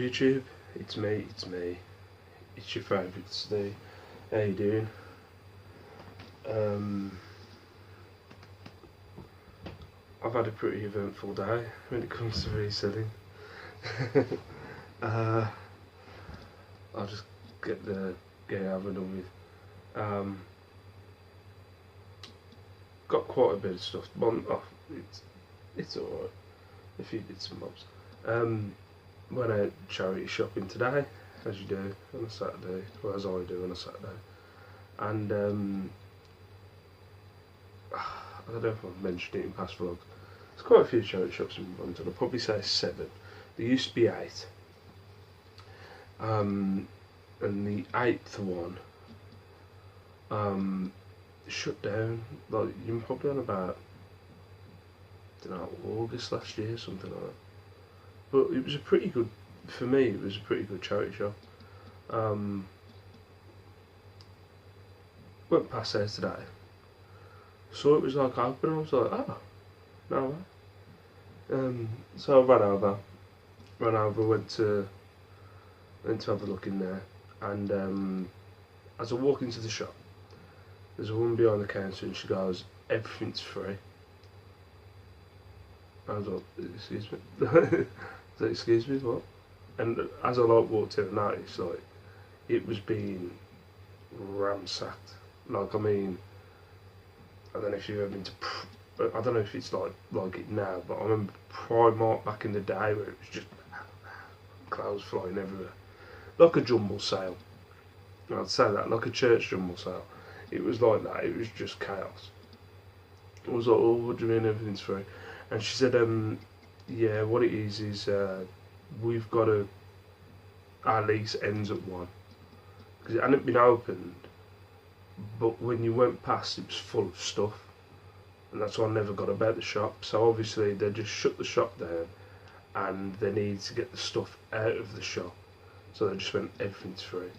YouTube, it's me, it's your favourite Steve. How you doing? I've had a pretty eventful day when it comes to reselling. I'll just get over and done with. Got quite a bit of stuff. It's alright. A few bits and bobs. Went out charity shopping today, as you do on a Saturday, or as I do on a Saturday. And I don't know if I've mentioned it in past vlogs. There's quite a few charity shops in London. I'd probably say 7. There used to be 8. And the 8th one shut down. Like, you're probably on about, I don't know, August last year, something like that. But it was a pretty good, for me, it was a pretty good charity shop. Went past there today. So it was like open, and I was like, oh, no way. So I ran over, went to have a look in there, and as I walk into the shop, there's a woman behind the counter and she goes, everything's free. I was like, excuse me? Like, excuse me, what? And as I walked in, I noticed it was being ransacked. Like, I mean, I don't know if you've ever been to, I don't know if it's like it now, but I remember Primark back in the day where it was just clothes flying everywhere. Like a jumble sale. I'd say that, like a church jumble sale. It was like that, it was just chaos. I was like, oh, what do you mean everything's free? And she said, yeah, what it is we've got our lease ends at 1. Because it hadn't been opened, but when you went past it was full of stuff. And that's why I never got about the shop. So obviously they just shut the shop down and they need to get the stuff out of the shop. So they just went, everything's free.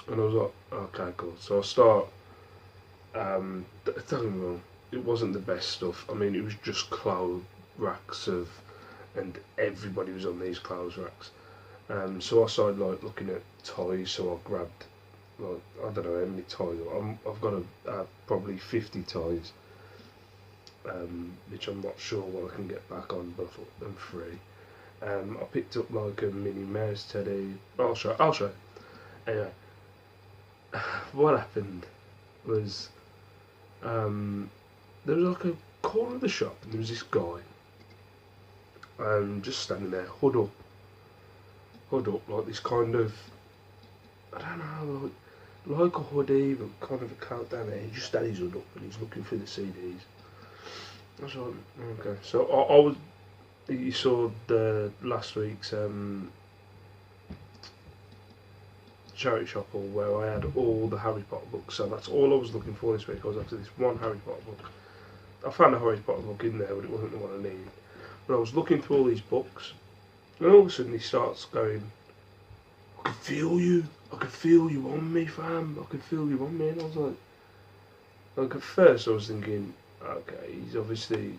And I was like, okay, cool. So I start, don't get me wrong, it wasn't the best stuff. I mean, it was just clothes racks and everybody was on these clothes racks. So I started looking at toys. So I grabbed I don't know how many toys. I've got probably 50 toys, which I'm not sure what I can get back on, but I thought them free. I picked up like a Minnie Mouse teddy. I'll show you. Anyway, what happened was there was like a corner of the shop and there was this guy just standing there, hood up, like this kind of, I don't know, like a hoodie but kind of a coat down there. He just had his hood up and he's looking through the CDs. I was like, okay. So I was, you saw the last week's charity shop haul where I had all the Harry Potter books, so that's all I was looking for this week. I was after this one Harry Potter book. I found a Harry Potter book in there, but it wasn't the one I needed. But I was looking through all these books, and all of a sudden he starts going, I can feel you on me, fam, I can feel you on me. And I was like at first I was thinking, okay, he's obviously,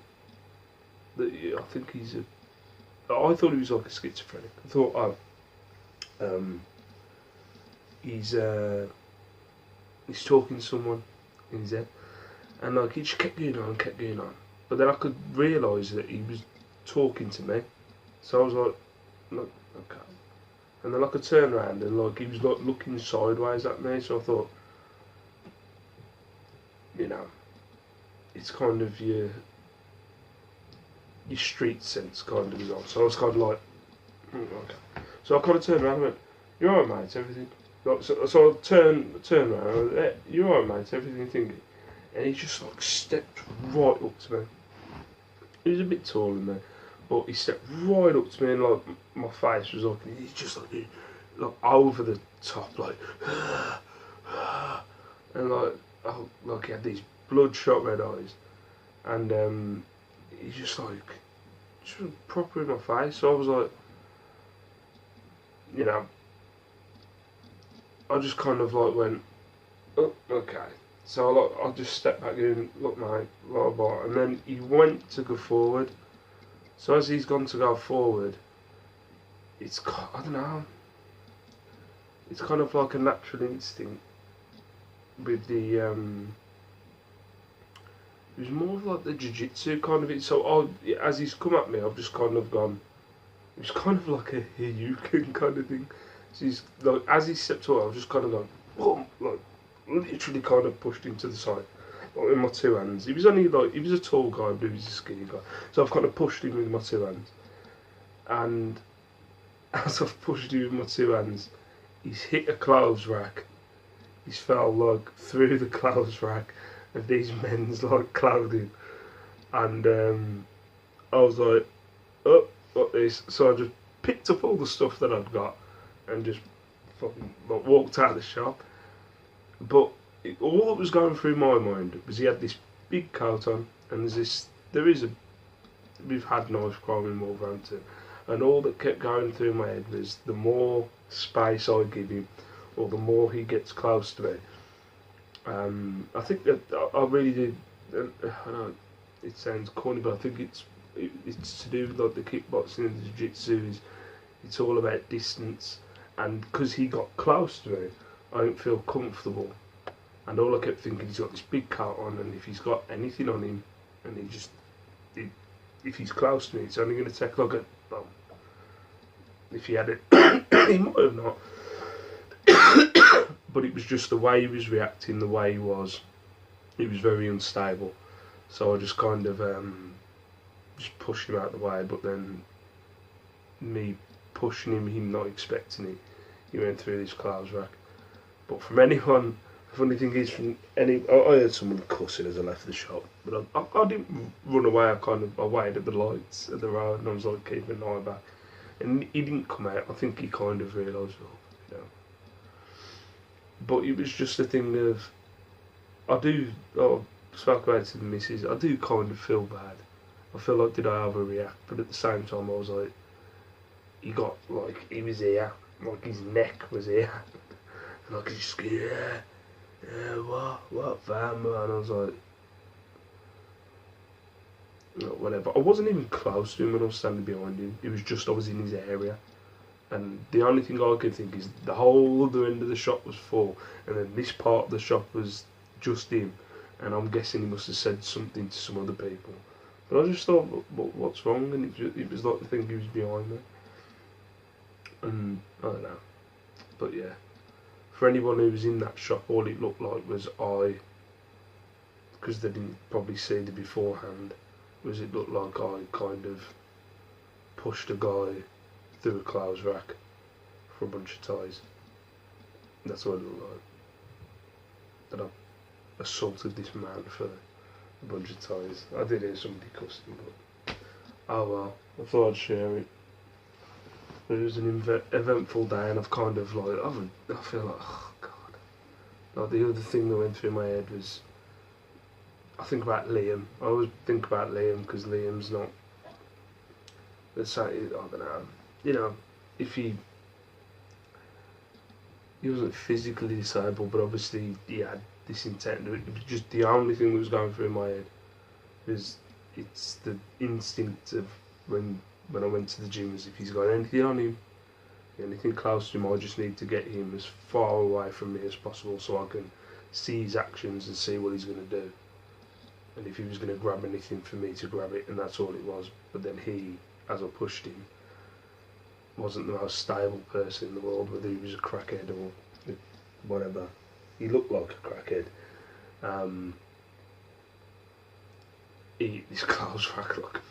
I think he's I thought he was like a schizophrenic. I thought, he's talking to someone in his head, and like he just kept going on. But then I could realise that he was talking to me, so I was like, okay. And then I could turn around and like he was like looking sideways at me, so I thought, you know, it's kind of your street sense kind of is on. So I was kind of like, okay. So I kind of turned around and went, "You alright, mate? Everything?" Like, so I turned around and went, "Hey, you alright, mate? Everything thinking?" And he just like stepped right up to me. He was a bit taller than me, but he stepped right up to me and like my face was like, he's just like over the top, like, and like he had these bloodshot red eyes, and he's just proper in my face. So I was like, you know, I just kind of like went, oh, okay. So I just stepped back in, look mate, blah blah, and then he went to go forward. So as he's gone to go forward, I don't know. It's kind of like a natural instinct with the. It was more of like the jiu-jitsu kind of it. So as he's come at me, I've just kind of gone. It was kind of like a Hayuken kind of thing. So he's like, as he stepped away, I was just kind of like, boom, like literally kind of pushed him to the side, like with my two hands. He was only like, he was a tall guy, but he was a skinny guy. So I've kind of pushed him with my two hands, and as I've pushed him with my two hands, he's hit a clothes rack. He's fell like through the clothes rack of these men's like clothing, and I was like, oh, what this? So I just picked up all the stuff that I'd got and just fucking like, walked out of the shop. But all that was going through my mind was he had this big coat on, and we've had knife crime in Wolverhampton, and all that kept going through my head was the more space I give him, or the more he gets close to me. I think that I really do. I know it sounds corny, but I think it's to do with like the kickboxing and the jiu-jitsu. It's all about distance, and because he got close to me, I didn't feel comfortable, and all I kept thinking, he's got this big coat on, and if he's got anything on him, and if he's close to me, it's only going to take like a, well, if he had it, he might have not, but it was just the way he was reacting, the way he was very unstable, so I just kind of just pushed him out of the way, but then me pushing him not expecting it, he went through this clothes rack. But from anyone, the funny thing is, I heard someone cussing as I left the shop, but I didn't run away. I waited at the lights at the road, and I was like keeping an eye back, and he didn't come out. I think he kind of realised, But it was just a thing of, I spoke about it to the missus, I do kind of feel bad. I feel like, did I overreact? But at the same time, I was like, he was here, like his neck was here. Like, he's what, fam? And I was like, whatever. I wasn't even close to him when I was standing behind him. It was just, I was in his area. And the only thing I could think is the whole other end of the shop was full, and then this part of the shop was just him. And I'm guessing he must have said something to some other people. But I just thought, what's wrong? And it was like the thing, he was behind me. And I don't know. But yeah. For anyone who was in that shop, all it looked like was because they didn't probably see the beforehand, it looked like I kind of pushed a guy through a clothes rack for a bunch of ties. That's what it looked like. That I assaulted this man for a bunch of ties. I did hear somebody cussing, but oh well, I thought I'd share it. It was an eventful day, and I've kind of like, I feel like, oh God. Like, the other thing that went through my head was, I think about Liam. I always think about Liam, because Liam's not, let's say, I don't know, if he wasn't physically disabled, but obviously he had this intent. It was just the only thing that was going through my head was, it's the instinct of when I went to the gym, as if he's got anything on him, anything close to him, I just need to get him as far away from me as possible so I can see his actions and see what he's going to do. And if he was going to grab anything, for me to grab it, and that's all it was. But then he, as I pushed him, wasn't the most stable person in the world, whether he was a crackhead or whatever. He looked like a crackhead. This clothes rack, look.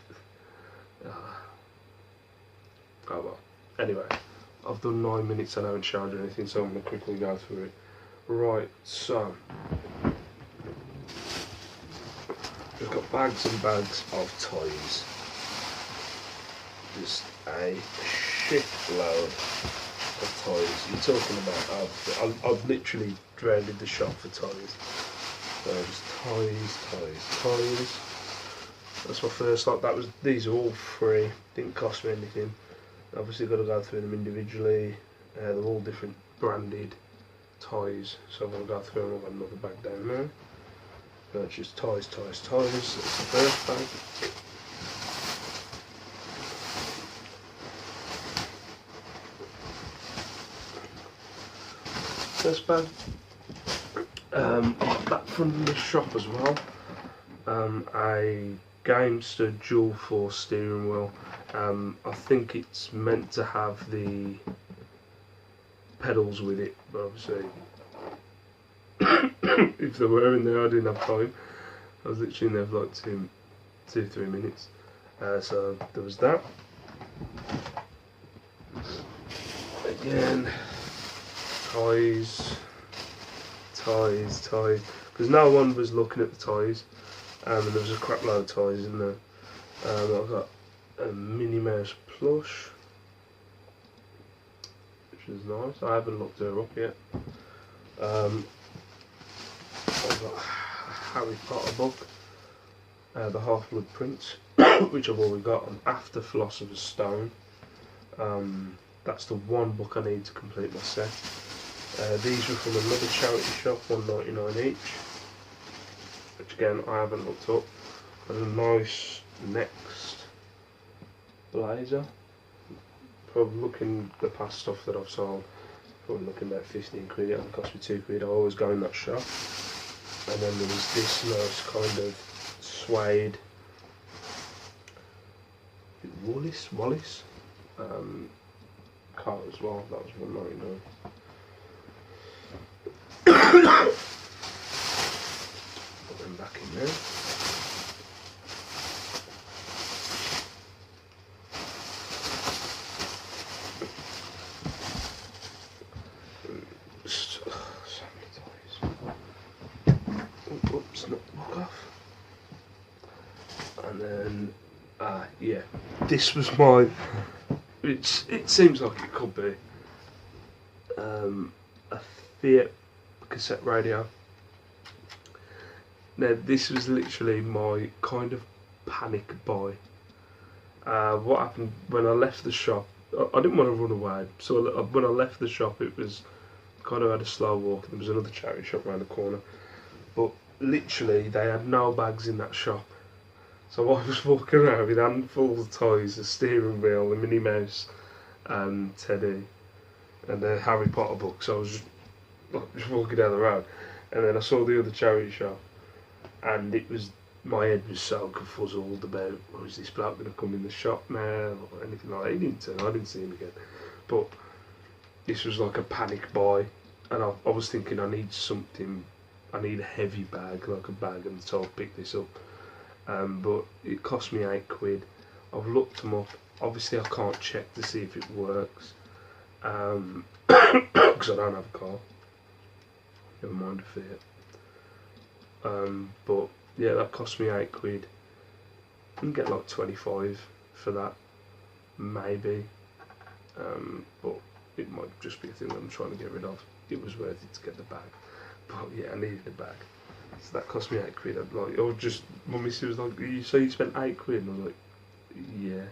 Oh well. Anyway, I've done 9 minutes and I haven't showered or anything, so I'm going to quickly go through it. Right, so we've got bags and bags of toys. Just a shitload of toys. You're talking about, I've literally drained the shop for toys. So just toys. That's my first lot. These are all free, didn't cost me anything. Obviously got to go through them individually. They're all different branded toys, so I'm going to go through them. I've got another bag down there. Purchase toys. That's the first bag. First bag. Back from the shop as well. A Gamester dual force steering wheel. I think it's meant to have the pedals with it, but obviously if they were in there I didn't have time. I was literally in there for like 3 minutes. So there was that. Again, ties, because no one was looking at the ties, and there was a crap load of ties in there. I've got a Minnie Mouse plush, which is nice. I haven't looked her up yet. I've got a Harry Potter book, the Half-Blood Prince, which I've already got, and After Philosopher's Stone. That's the one book I need to complete my set. These were from another charity shop, $1.99 each, which again I haven't looked up. Got a nice Next blazer. Probably looking the past stuff that I've sold, probably looking about 15 quid. It only cost me 2 quid. I always go in that shop. And then there was this nice kind of suede Wallace cart as well. That was $1.99. Put them back in there. So many toys. Oops, not walk off. And then, yeah, this was my. It seems like it could be a Fiat cassette radio. Now this was literally my kind of panic buy. What happened when I left the shop? I didn't want to run away, so when I left the shop, it was kind of had a slow walk. There was another charity shop around the corner, but literally they had no bags in that shop. So I was walking around with handfuls of toys, the steering wheel, the Minnie Mouse, Teddy, and the Harry Potter books. So I was just walking down the road, and then I saw the other charity shop, and it was, my head was so confuzzled about, oh, is this bloke going to come in the shop now, or anything like that. He didn't turn, I didn't see him again. But this was like a panic buy, and I was thinking I need something, I need a heavy bag, like a bag, and so I picked this up. But it cost me 8 quid. I've looked them up. Obviously I can't check to see if it works, because I don't have a car. Never mind a Fiat. But yeah, that cost me 8 quid. I can get like 25 for that, maybe. But it might just be a thing that I'm trying to get rid of. It was worth it to get the bag. But yeah, I needed a bag. So that cost me 8 quid. My missus was like, you say you spent 8 quid? And I was like, yeah.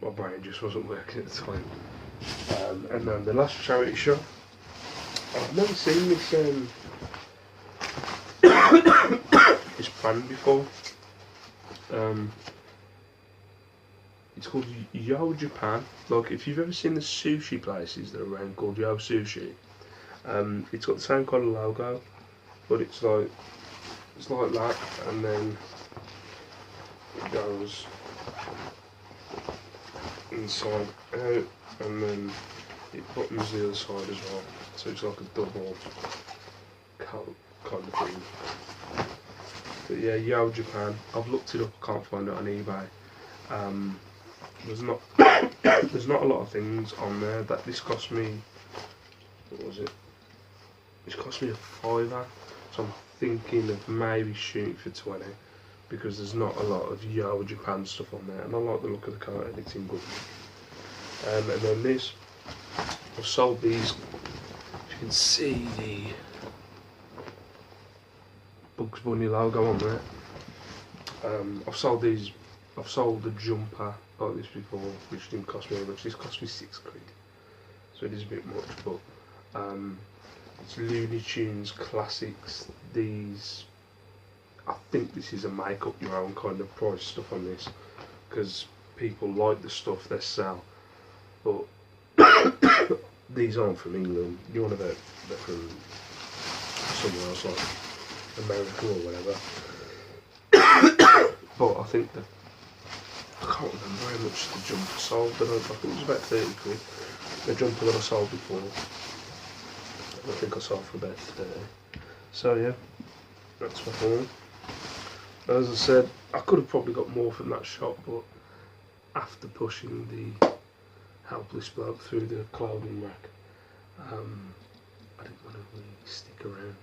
My brain just wasn't working at the time. And then the last charity shop, I've never seen this this brand before. It's called Yo Japan. Like, if you've ever seen the sushi places that are around called Yo Sushi, it's got the same kind of logo, but it's like that, and then it goes inside out, and then it buttons the other side as well, so it's like a double coat kind of thing. But yeah, Yo Japan, I've looked it up, I can't find it on eBay. There's not a lot of things on there. That this cost me, what was it? This cost me a £5, so I'm thinking of maybe shooting for 20, because there's not a lot of Yo Japan stuff on there, and I like the look of the card, it's in good. And then this, I've sold these. You can see the Bugs Bunny logo on there. I've sold these. I've sold a jumper like this before, which didn't cost me very much. This cost me 6 quid, so it is a bit much, but it's Looney Tunes Classics. These, I think this is a make up your own kind of price stuff on this, because people like the stuff they sell, but these aren't from England. You want to bet they're from somewhere else, like America or whatever. But I think that I can't remember how much the jumper sold, but I think it was about 30 quid. The jumper that I sold before, I think I sold for about 30. So yeah, that's my haul. As I said, I could have probably got more from that shop, but after pushing the helpless bloke through the clothing rack, I didn't want to really stick around.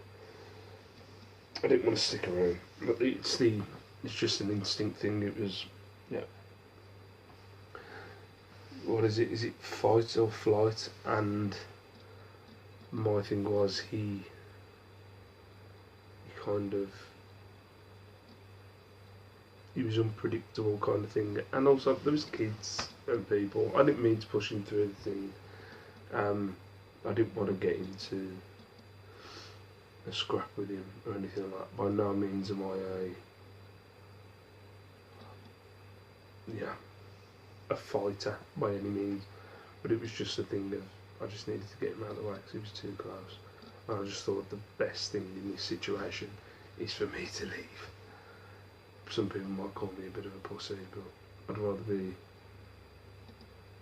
But it's just an instinct thing. It was, yeah. What is it? Is it fight or flight? And my thing was he kind of, he was unpredictable kind of thing, and also there was kids and people. I didn't mean to push him through the thing. I didn't want to get into a scrap with him or anything like that. By no means am I a fighter by any means, but it was just a thing of I just needed to get him out of the way because he was too close. And I just thought the best thing in this situation is for me to leave. Some people might call me a bit of a pussy, but I'd rather be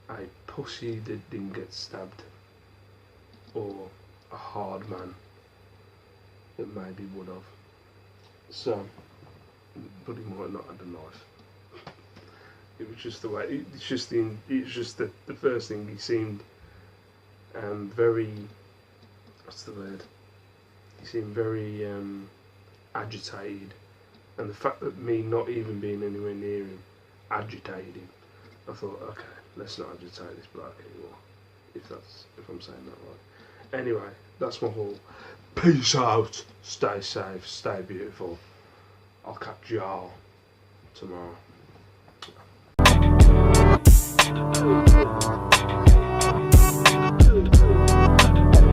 a pussy that didn't get stabbed, or a hard man that maybe would have. So, but he might not have a knife. It was just the way. It's just the first thing. He seemed very. What's the word? He seemed very agitated, and the fact that me not even being anywhere near him agitated him. I thought, okay, let's not agitate this bloke anymore. If I'm saying that right. Anyway, that's my whole. Peace out. Stay safe. Stay beautiful. I'll catch y'all tomorrow.